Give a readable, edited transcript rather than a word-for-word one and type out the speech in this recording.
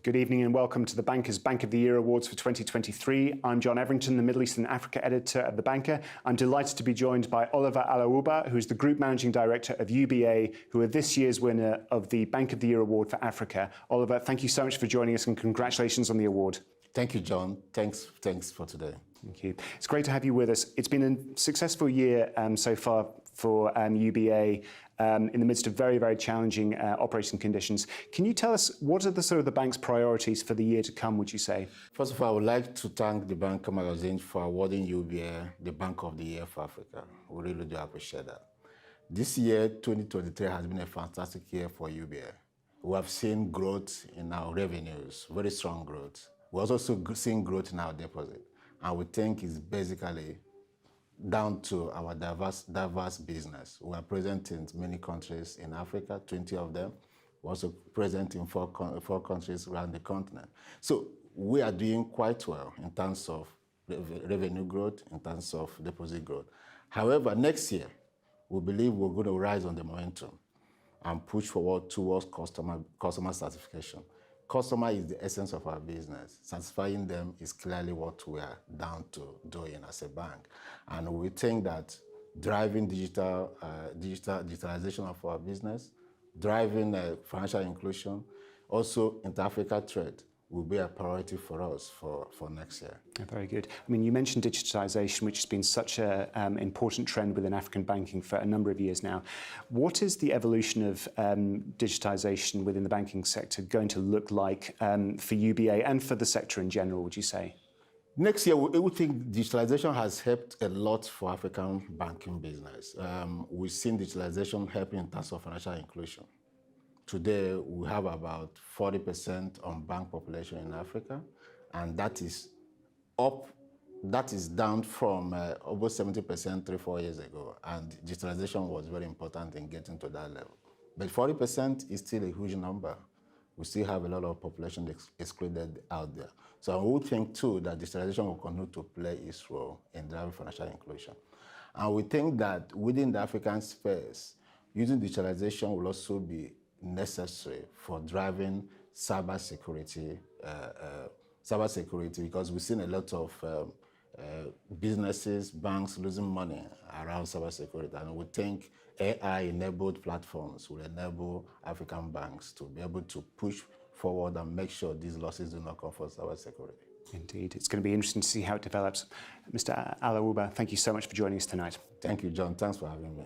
Good evening and welcome to the Banker's Bank of the Year Awards for 2023. I'm John Everington, the Middle East and Africa editor of The Banker. I'm delighted to be joined by Oliver Alawuba, who's the Group Managing Director of UBA, who are this year's winner of the Bank of the Year Award for Africa. Oliver, thank you so much for joining us and congratulations on the award. Thank you, John. Thanks for today. Thank you. It's great to have you with us. It's been a successful year so far for UBA in the midst of very, very challenging operating conditions. Can you tell us what are the bank's priorities for the year to come, would you say? First of all, I would like to thank the Banker magazine for awarding UBA the Bank of the Year for Africa. We really do appreciate that. This year, 2023, has been a fantastic year for UBA. We have seen growth in our revenues, very strong growth. We're also seeing growth in our deposit. And we think it's basically down to our diverse business. We are present in many countries in Africa, 20 of them. We're also present in four countries around the continent. So we are doing quite well in terms of revenue growth, in terms of deposit growth. However, next year, we believe we're going to rise on the momentum and push forward towards customer satisfaction. Customer is the essence of our business. Satisfying them is clearly what we are down to doing as a bank. And we think that driving digitalization of our business, driving financial inclusion, also inter-Africa trade will be a priority for us for next year. Very good. I mean, you mentioned digitalisation, which has been such an important trend within African banking for a number of years now. What is the evolution of digitalisation within the banking sector going to look like for UBA and for the sector in general, would you say? Next year, we think digitalization has helped a lot for African banking business. We've seen digitalization helping in terms of financial inclusion. Today, we have about 40% unbanked population in Africa, and that is down from almost 70% 3-4 years ago, and digitalization was very important in getting to that level. But 40% is still a huge number. We still have a lot of population excluded out there. So we think too that digitalization will continue to play its role in driving financial inclusion. And we think that within the African space, using digitalization will also be necessary for driving cybersecurity because we've seen a lot of businesses, banks losing money around cybersecurity, and we think AI-enabled platforms will enable African banks to be able to push forward and make sure these losses do not come for cybersecurity. Indeed. It's going to be interesting to see how it develops. Mr. Alawuba, thank you so much for joining us tonight. Thank you, John. Thanks for having me.